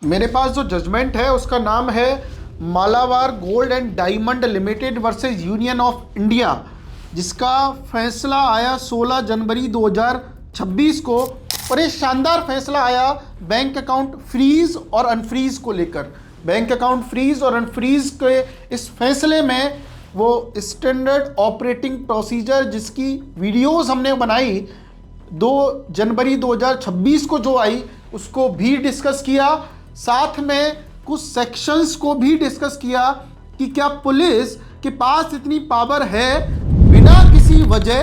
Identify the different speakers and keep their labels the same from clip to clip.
Speaker 1: मेरे पास जो जजमेंट है उसका नाम है Malabar gold and diamond limited versus union of India, जिसका फैसला आया 16 जनवरी 2026 को। और ये शानदार फैसला आया बैंक अकाउंट फ्रीज और अनफ्रीज को लेकर। बैंक अकाउंट फ्रीज और अनफ्रीज के इस फैसले में वो स्टैंडर्ड ऑपरेटिंग प्रोसीजर जिसकी वीडियोस हमने बनाई 2 जनवरी 2026 को जो आई उसको भी डिस्कस किया। साथ में कुछ सेक्शंस को भी डिस्कस किया कि क्या पुलिस के पास इतनी पावर है बिना किसी वजह,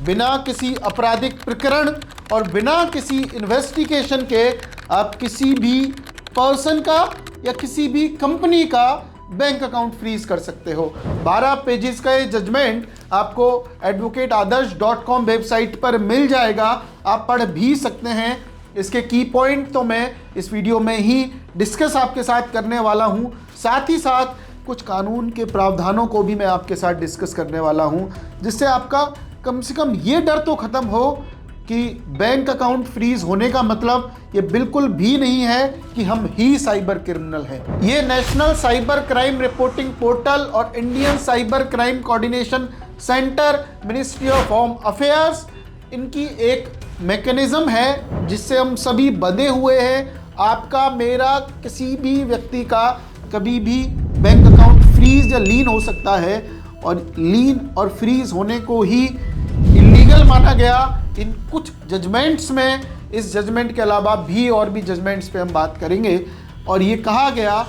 Speaker 1: बिना किसी आपराधिक प्रकरण और बिना किसी इन्वेस्टिगेशन के आप किसी भी पर्सन का या किसी भी कंपनी का बैंक अकाउंट फ्रीज कर सकते हो। 12 पेजेस का ये जजमेंट आपको advocateadarsh.com वेबसाइट पर मिल जाएगा, आप पढ़ भी सकते हैं। इसके की पॉइंट तो मैं इस वीडियो में ही डिस्कस आपके साथ करने वाला हूं, साथ ही साथ कुछ कानून के प्रावधानों को भी मैं आपके साथ डिस्कस करने वाला हूं, जिससे आपका कम से कम ये डर तो ख़त्म हो कि बैंक अकाउंट फ्रीज होने का मतलब ये बिल्कुल भी नहीं है कि हम ही साइबर क्रिमिनल हैं। ये national cyber crime reporting portal और Indian cyber crime coordination centre, ministry of home affairs, इनकी एक मैकेनिज्म है जिससे हम सभी बंधे हुए हैं। आपका, मेरा, किसी भी व्यक्ति का कभी भी बैंक अकाउंट फ्रीज या लीन हो सकता है, और लीन और फ्रीज होने को ही इलीगल माना गया इन कुछ जजमेंट्स में। इस जजमेंट के अलावा भी और भी जजमेंट्स पे हम बात करेंगे। और ये कहा गया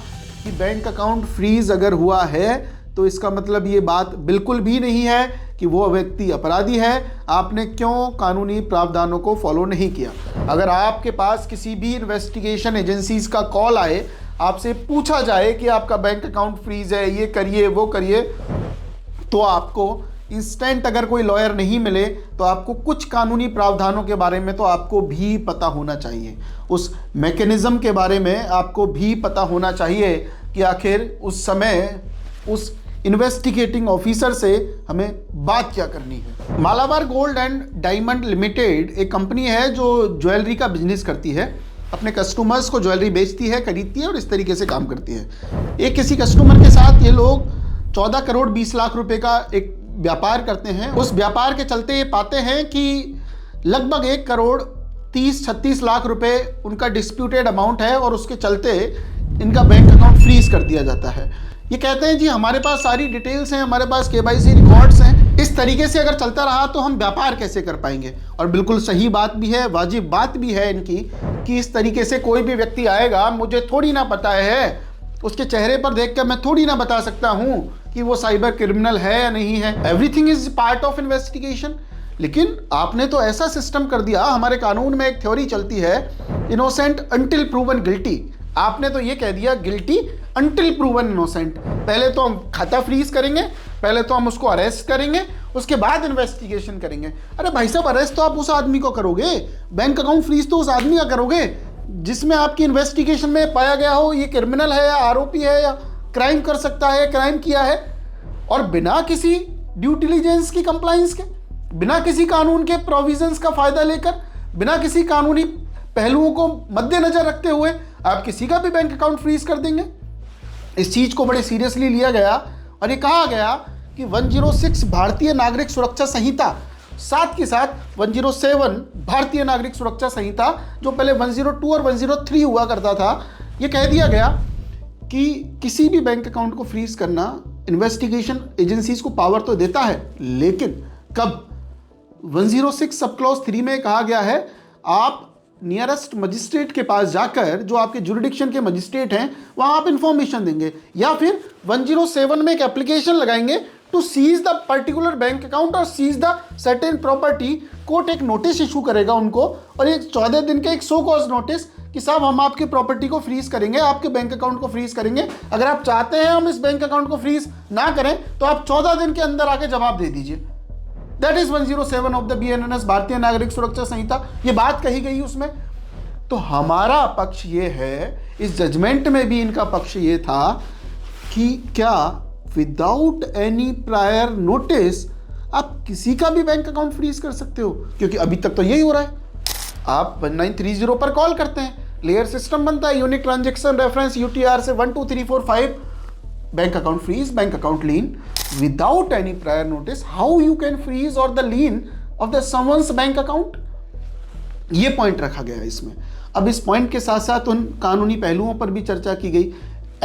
Speaker 1: कि बैंक अकाउंट फ्रीज अगर हुआ है तो इसका मतलब ये बात बिल्कुल भी नहीं है कि वो व्यक्ति अपराधी है। आपने क्यों कानूनी प्रावधानों को फॉलो नहीं किया। अगर आपके पास किसी भी इन्वेस्टिगेशन एजेंसीज का कॉल आए, आपसे पूछा जाए कि आपका बैंक अकाउंट फ्रीज है, ये करिए वो करिए, तो आपको इंस्टेंट अगर कोई लॉयर नहीं मिले तो आपको कुछ कानूनी प्रावधानों के बारे में तो आपको भी पता होना चाहिए, उस मैकेनिज्म के बारे में आपको भी पता होना चाहिए कि आखिर उस समय उस इन्वेस्टिगेटिंग ऑफिसर से हमें बात क्या करनी है। Malabar gold and diamond limited एक कंपनी है जो ज्वेलरी का बिजनेस करती है, अपने कस्टमर्स को ज्वेलरी बेचती है, खरीदती है और इस तरीके से काम करती है। एक किसी कस्टमर के साथ ये लोग 14 करोड़ 20 लाख रुपए का एक व्यापार करते हैं। उस व्यापार के चलते ये पाते हैं कि लगभग 1 करोड़ 30-36 लाख रुपए उनका डिस्प्यूटेड अमाउंट है, और उसके चलते इनका बैंक अकाउंट फ्रीज कर दिया जाता है। ये कहते हैं जी हमारे पास सारी डिटेल्स हैं, हमारे पास KYC रिकॉर्ड्स हैं, इस तरीके से अगर चलता रहा तो हम व्यापार कैसे कर पाएंगे। और बिल्कुल सही बात भी है, वाजिब बात भी है इनकी कि इस तरीके से कोई भी व्यक्ति आएगा, मुझे थोड़ी ना पता है, उसके चेहरे पर देख कर मैं थोड़ी ना बता सकता हूँ कि वो साइबर क्रिमिनल है या नहीं है। Everything is part of investigation. लेकिन आपने तो ऐसा सिस्टम कर दिया, हमारे कानून में एक थ्योरी चलती है, इनोसेंट अंटिल प्रूवन गिल्टी। आपने तो ये कह दिया गिल्टी अंटिल प्रूवन इनोसेंट। पहले तो हम खाता फ्रीज करेंगे, पहले तो हम उसको अरेस्ट करेंगे, उसके बाद इन्वेस्टिगेशन करेंगे। अरे भाई साहब, अरेस्ट तो आप उस आदमी को करोगे, बैंक अकाउंट फ्रीज तो उस आदमी का करोगे जिसमें आपकी इन्वेस्टिगेशन में पाया गया हो ये क्रिमिनल है या आरोपी है या क्राइम कर सकता है, क्राइम किया है। और बिना किसी ड्यू डिलिजेंस की कंप्लाइंस के, बिना किसी कानून के प्रोविजंस का फायदा लेकर, बिना किसी कानूनी पहलुओं को मद्देनजर रखते हुए आप किसी का भी बैंक अकाउंट फ्रीज कर देंगे। इस चीज को बड़े सीरियसली लिया गया और ये कहा गया कि 106 भारतीय नागरिक सुरक्षा संहिता, साथ के साथ 107 भारतीय नागरिक सुरक्षा संहिता, जो पहले 102 और 103 हुआ करता था, ये कह दिया गया कि किसी भी बैंक अकाउंट को फ्रीज करना इन्वेस्टिगेशन एजेंसीज को पावर तो देता है, लेकिन कब। 106 सब क्लॉज 3 में कहा गया है आप नियरेस्ट मजिस्ट्रेट के पास जाकर, जो आपके जुरिडिक्शन के मजिस्ट्रेट हैं, वहां आप इंफॉर्मेशन देंगे, या फिर 107 में एक एप्लीकेशन लगाएंगे to seize the particular bank account और seize the certain property. Court एक नोटिस इशू करेगा उनको, और एक 14 दिन के एक सो कॉज नोटिस कि साहब हम आपकी प्रॉपर्टी को फ्रीज करेंगे, आपके बैंक अकाउंट को फ्रीज करेंगे। अगर आप चाहते हैं हम इस बैंक अकाउंट को फ्रीज ना करें तो आप 14 दिन के अंदर आके जवाब दे दीजिए। That is 107 of the BNNS, भारतीय नागरिक सुरक्षा संहिता, ये बात कही गई उसमें। तो हमारा पक्ष ये है, इस जजमेंट में भी इनका पक्ष ये था कि क्या विदाउट एनी प्रायर नोटिस आप किसी का भी बैंक अकाउंट फ्रीज कर सकते हो, क्योंकि अभी तक तो यही हो रहा है। आप 1930 पर कॉल करते हैं, लेयर सिस्टम बनता है, यूनिक ट्रांजेक्शन रेफरेंस यूटीआर से 1 2 3 4 5 bank account freeze, bank account lien without any prior notice. How you can freeze or the lien of the someone's bank account, ये पॉइंट रखा गया है इसमें। अब इस पॉइंट के साथ साथ उन कानूनी पहलुओं पर भी चर्चा की गई,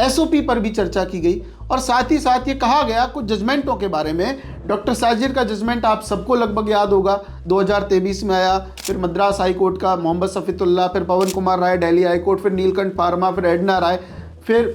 Speaker 1: एसओपी पर भी चर्चा की गई, और साथ ही साथ ये कहा गया कुछ जजमेंटों के बारे में। डॉक्टर साजिर का जजमेंट आप सबको लगभग याद होगा, 2023 में आया। फिर मद्रास हाई कोर्ट का मोहम्मद सफीतुल्लाह, फिर पवन कुमार राय दिल्ली हाई कोर्ट, फिर नीलकंठ पारमा, फिर एडना राय, फिर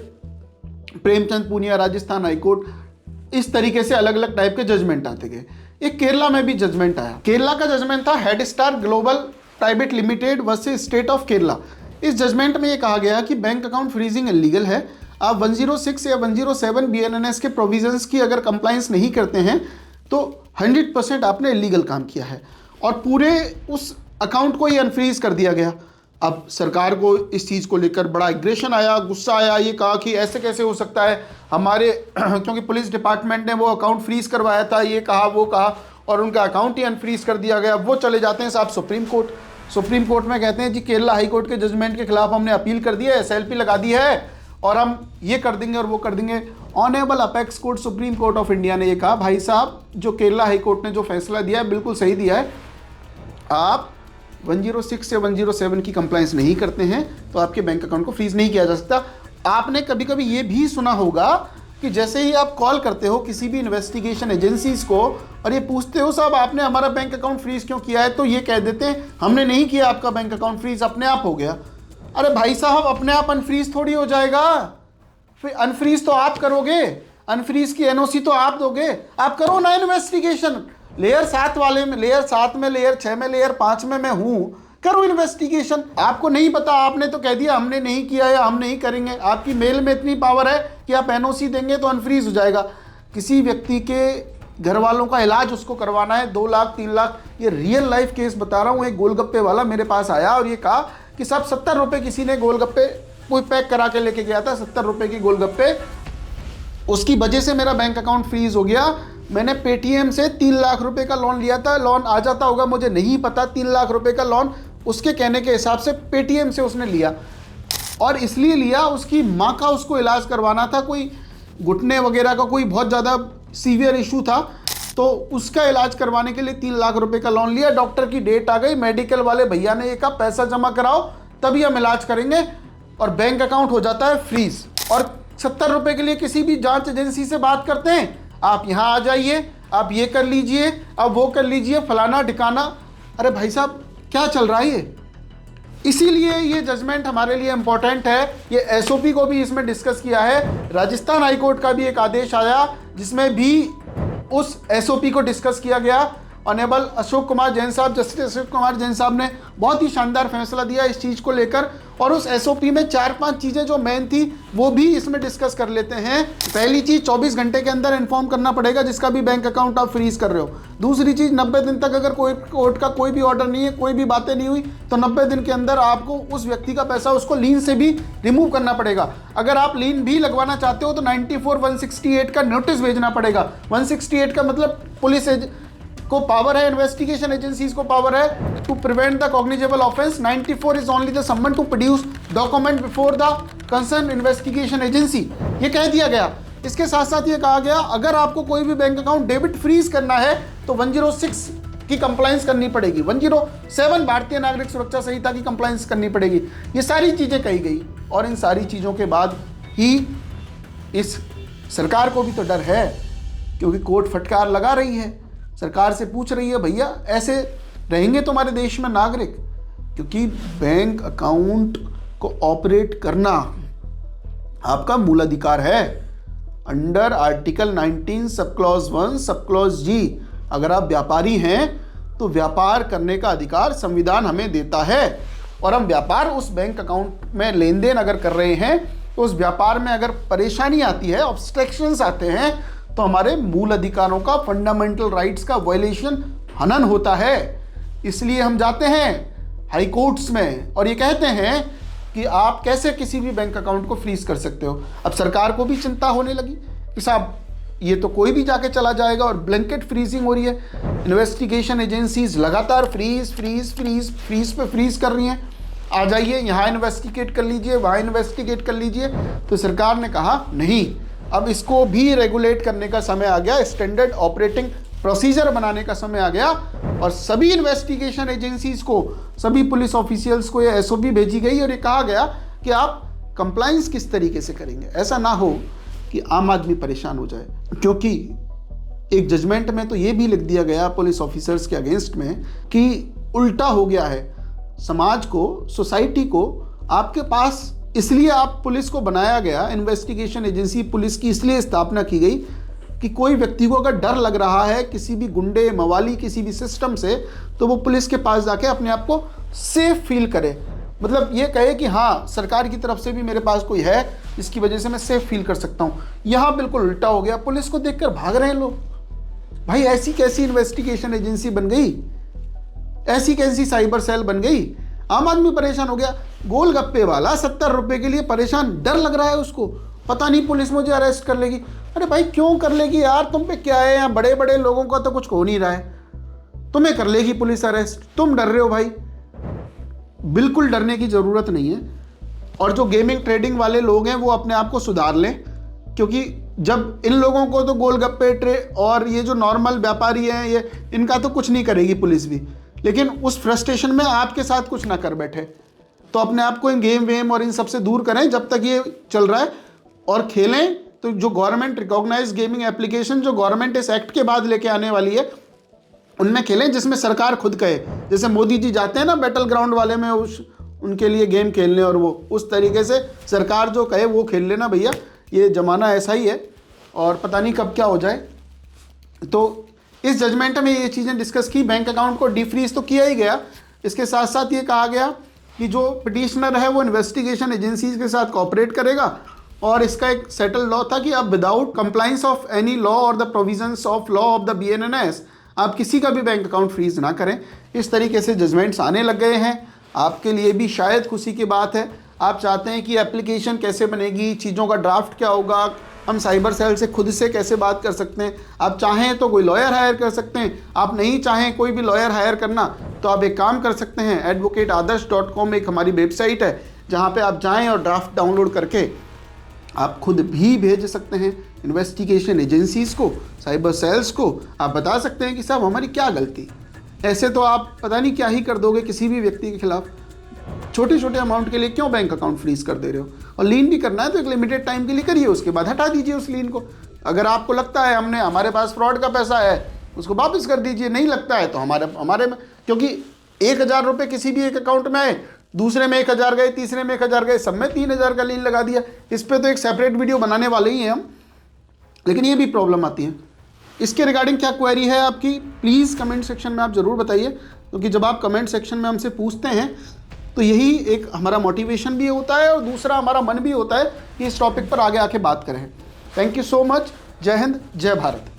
Speaker 1: प्रेमचंद पूनिया राजस्थान हाई कोर्ट। इस तरीके से अलग अलग टाइप के जजमेंट आते गए। एक केरला में भी जजमेंट आया। केरला का जजमेंट था head star global private limited versus state of Kerala. इस जजमेंट में ये कहा गया कि बैंक अकाउंट फ्रीजिंग इलीगल है। आप 106 या 107 बीएनएनएस के प्रोविजंस की अगर कंप्लाइंस नहीं करते हैं तो 100% आपने इलीगल काम किया है, और पूरे उस अकाउंट को ही अनफ्रीज कर दिया गया। अब सरकार को इस चीज़ को लेकर बड़ा एग्रेशन आया, गुस्सा आया। ये कहा कि ऐसे कैसे हो सकता है हमारे क्योंकि पुलिस डिपार्टमेंट ने वो अकाउंट फ्रीज करवाया था, ये कहा वो कहा, और उनका अकाउंट ही अनफ्रीज कर दिया गया। वो चले जाते हैं साहब सुप्रीम कोर्ट। सुप्रीम कोर्ट में कहते हैं जी केरला हाई कोर्ट के जजमेंट के खिलाफ हमने अपील कर दी है, एसएलपी लगा दी है, और हम ये कर देंगे और वो कर देंगे। Honourable apex court supreme court of India ने ये कहा, भाई साहब जो केरला हाई कोर्ट ने जो फैसला दिया है बिल्कुल सही दिया है। आप 106 से 107 की कंप्लाइंस नहीं करते हैं तो आपके बैंक अकाउंट को फ्रीज नहीं किया जा सकता। आपने कभी कभी ये भी सुना होगा कि जैसे ही आप कॉल करते हो किसी भी इन्वेस्टिगेशन एजेंसीज को और ये पूछते हो साहब आपने हमारा बैंक अकाउंट फ्रीज क्यों किया है, तो ये कह देते हैं हमने नहीं किया, आपका बैंक अकाउंट फ्रीज अपने आप हो गया। अरे भाई साहब अपने आप अनफ्रीज थोड़ी हो जाएगा, फिर अनफ्रीज तो आप करोगे, अनफ्रीज की एनओसी तो आप दोगे। आप करो ना इन्वेस्टिगेशन। लेयर 7 वाले में, लेयर 7 में, लेयर 6 में, लेयर 5 में मैं हूं, करो इन्वेस्टिगेशन। आपको नहीं पता, आपने तो कह दिया हमने नहीं किया है, हम नहीं करेंगे। आपकी मेल में इतनी पावर है कि आप एनओसी देंगे तो अनफ्रीज हो जाएगा। किसी व्यक्ति के घर वालों का इलाज उसको करवाना है, 2 लाख 3 लाख, ये रियल लाइफ केस बता रहा हूँ। एक गोलगप्पे वाला मेरे पास आया और ये कहा कि साहब 70 रुपये किसी ने गोलगप्पे कोई पैक करा के लेके गया था, 70 रुपये की गोलगप्पे, उसकी वजह से मेरा बैंक अकाउंट फ्रीज हो गया। मैंने पेटीएम से 3 लाख रुपए का लोन लिया था, लोन आ जाता होगा मुझे नहीं पता, 3 लाख रुपए का लोन उसके कहने के हिसाब से पेटीएम से उसने लिया, और इसलिए लिया उसकी माँ का उसको इलाज करवाना था, कोई घुटने वगैरह का कोई बहुत ज़्यादा सीवियर इशू था, तो उसका इलाज करवाने के लिए 3 लाख रुपए का लोन लिया। डॉक्टर की डेट आ गई, मेडिकल वाले भैया ने ये कहा पैसा जमा कराओ तभी हम इलाज करेंगे, और बैंक अकाउंट हो जाता है फ्रीज। और 70 रुपये के लिए किसी भी जांच एजेंसी से बात करते हैं, आप यहाँ आ जाइए, आप ये कर लीजिए, अब वो कर लीजिए, फलाना ठिकाना। अरे भाई साहब क्या चल रहा है ये? इसीलिए ये जजमेंट हमारे लिए इंपॉर्टेंट है। ये एसओपी को भी इसमें डिस्कस किया है। राजस्थान हाई कोर्ट का भी एक आदेश आया जिसमें भी उस एसओपी को डिस्कस किया गया। ऑनरेबल अशोक कुमार जैन साहब, जस्टिस अशोक कुमार जैन साहब ने बहुत ही शानदार फैसला दिया इस चीज़ को लेकर, और उस एसओपी में 4-5 चीज़ें जो मेन थी वो भी इसमें डिस्कस कर लेते हैं। पहली चीज़ 24 घंटे के अंदर इन्फॉर्म करना पड़ेगा जिसका भी बैंक अकाउंट आप फ्रीज कर रहे हो। दूसरी चीज़ 90 दिन तक अगर कोई कोर्ट का कोई भी ऑर्डर नहीं है, कोई भी बातें नहीं हुई, तो 90 दिन के अंदर आपको उस व्यक्ति का पैसा उसको लीन से भी रिमूव करना पड़ेगा। अगर आप लीन भी लगवाना चाहते हो तो 94/168 का नोटिस भेजना पड़ेगा। 168 का मतलब पुलिस को पावर है, इन्वेस्टिगेशन एजेंसीज को पावर है to prevent the cognizable offence. 94 is only the summon to produce document before the concern investigation agency, ये कह दिया गया। इसके साथ साथ ये कहा गया अगर आपको कोई भी बैंक अकाउंट डेबिट फ्रीज करना है तो 106 की कंप्लाइंस करनी पड़ेगी, 107 भारतीय नागरिक सुरक्षा संहिता की कंप्लाइंस करनी पड़ेगी। ये सारी चीज़ें कही गई, और इन सारी चीज़ों के बाद ही इस सरकार को भी तो डर है, क्योंकि कोर्ट फटकार लगा रही है, सरकार से पूछ रही है भैया ऐसे रहेंगे तुम्हारे देश में नागरिक? क्योंकि बैंक अकाउंट को ऑपरेट करना आपका मूल अधिकार है under article 19 sub clause 1 sub clause जी। अगर आप व्यापारी हैं तो व्यापार करने का अधिकार संविधान हमें देता है, और हम व्यापार उस बैंक अकाउंट में लेन देन अगर कर रहे हैं तो उस व्यापार में अगर परेशानी आती है, ऑब्स्ट्रक्शंस आते हैं, तो हमारे मूल अधिकारों का, फंडामेंटल राइट्स का वायलेशन, हनन होता है। इसलिए हम जाते हैं हाई कोर्ट्स में और ये कहते हैं कि आप कैसे किसी भी बैंक अकाउंट को फ्रीज कर सकते हो। अब सरकार को भी चिंता होने लगी कि साहब ये तो कोई भी जाके चला जाएगा, और ब्लैंकेट फ्रीजिंग हो रही है। इन्वेस्टिगेशन एजेंसीज लगातार फ्रीज फ्रीज फ्रीज फ्रीज पे फ्रीज कर रही हैं। आ जाइए, यहाँ इन्वेस्टिगेट कर लीजिए, वहाँ इन्वेस्टिगेट कर लीजिए। तो सरकार ने कहा नहीं, अब इसको भी रेगुलेट करने का समय आ गया, स्टैंडर्ड ऑपरेटिंग प्रोसीजर बनाने का समय आ गया। और सभी इन्वेस्टिगेशन एजेंसीज को, सभी पुलिस ऑफिशियल्स को ये एसओपी भेजी गई और ये कहा गया कि आप कंप्लाइंस किस तरीके से करेंगे। ऐसा ना हो कि आम आदमी परेशान हो जाए, क्योंकि एक जजमेंट में तो ये भी लिख दिया गया पुलिस ऑफिसर्स के अगेंस्ट में कि उल्टा हो गया है, समाज को, सोसाइटी को आपके पास, इसलिए आप पुलिस को बनाया गया, इन्वेस्टिगेशन एजेंसी पुलिस की इसलिए स्थापना की गई कि कोई व्यक्ति को अगर डर लग रहा है किसी भी गुंडे मवाली किसी भी सिस्टम से, तो वो पुलिस के पास जाके अपने आप को सेफ फील करे। मतलब ये कहे कि हाँ, सरकार की तरफ से भी मेरे पास कोई है जिसकी वजह से मैं सेफ फील कर सकता हूँ। यहाँ बिल्कुल उल्टा हो गया, पुलिस को देखकर भाग रहे हैं लोग। भाई ऐसी कैसी इन्वेस्टिगेशन एजेंसी बन गई, ऐसी कैसी साइबर सेल बन गई, आम आदमी परेशान हो गया। गोलगप्पे वाला 70 रुपए के लिए परेशान, डर लग रहा है उसको, पता नहीं पुलिस मुझे अरेस्ट कर लेगी। अरे भाई क्यों कर लेगी यार, तुम पे क्या है, यहाँ बड़े बड़े लोगों का तो कुछ हो नहीं रहा है, तुम्हें कर लेगी पुलिस अरेस्ट, तुम डर रहे हो। भाई बिल्कुल डरने की ज़रूरत नहीं है। और जो गेमिंग ट्रेडिंग वाले लोग हैं वो अपने आप को सुधार लें, क्योंकि जब इन लोगों को तो गोलगप्पे और ये जो नॉर्मल व्यापारी हैं, ये इनका तो कुछ नहीं करेगी पुलिस भी, लेकिन उस फ्रस्ट्रेशन में आपके साथ कुछ ना कर बैठे। तो अपने आप को इन गेम वेम और इन सब से दूर करें जब तक ये चल रहा है, और खेलें तो जो गवर्नमेंट रिकॉग्नाइज गेमिंग एप्लीकेशन जो गवर्नमेंट इस एक्ट के बाद लेके आने वाली है उनमें खेलें, जिसमें सरकार खुद कहे। जैसे मोदी जी जाते हैं ना बैटल ग्राउंड वाले में उनके लिए गेम खेलने, और वो उस तरीके से सरकार जो कहे वो खेल लेना भैया। ये ज़माना ऐसा ही है और पता नहीं कब क्या हो जाए। तो इस जजमेंट में ये चीज़ें डिस्कस की। बैंक अकाउंट को डिफ्रीज तो किया ही गया, इसके साथ साथ ये कहा गया कि जो पिटिशनर है वो इन्वेस्टिगेशन एजेंसीज के साथ कोऑपरेट करेगा। और इसका एक सेटल लॉ था कि अब without compliance of any law or the provisions of law of the BNNS आप किसी का भी बैंक अकाउंट फ्रीज ना करें। इस तरीके से जजमेंट्स आने लग गए हैं। आपके लिए भी शायद खुशी की बात है। आप चाहते हैं कि एप्लीकेशन कैसे बनेगी, चीज़ों का ड्राफ्ट क्या होगा, हम साइबर सेल से खुद से कैसे बात कर सकते हैं। आप चाहें तो कोई लॉयर हायर कर सकते हैं, आप नहीं चाहें कोई भी लॉयर हायर करना तो आप एक काम कर सकते हैं, advocateadarsh.com एक हमारी वेबसाइट है जहाँ पे आप जाएं और ड्राफ्ट डाउनलोड करके आप खुद भी भेज सकते हैं इन्वेस्टिगेशन एजेंसीज को, साइबर सेल्स को। आप बता सकते हैं कि साहब हमारी क्या गलती। ऐसे तो आप पता नहीं क्या ही कर दोगे किसी भी व्यक्ति के खिलाफ। छोटे छोटे अमाउंट के लिए क्यों बैंक अकाउंट फ्रीज कर दे रहे हो, और लीन भी करना है तो एक लिमिटेड टाइम के लिए करिए, उसके बाद हटा दीजिए उस लीन को। अगर आपको लगता है हमारे पास फ्रॉड का पैसा है उसको वापस कर दीजिए, नहीं लगता है तो हमारे में, क्योंकि 1000 रुपये किसी भी एक अकाउंट में आए, दूसरे में 1000 गए, तीसरे में 1000 गए, सब में 3000 का लीन लगा दिया। इस पर तो एक सेपरेट वीडियो बनाने वाले ही हैं हम, लेकिन ये भी प्रॉब्लम आती है। इसके रिगार्डिंग क्या क्वेरी है आपकी, प्लीज़ कमेंट सेक्शन में आप ज़रूर बताइए, क्योंकि जब आप कमेंट सेक्शन में हमसे पूछते हैं तो यही एक हमारा मोटिवेशन भी होता है और दूसरा हमारा मन भी होता है कि इस टॉपिक पर आगे आके बात करें। Thank you so much. जय हिंद, जय भारत।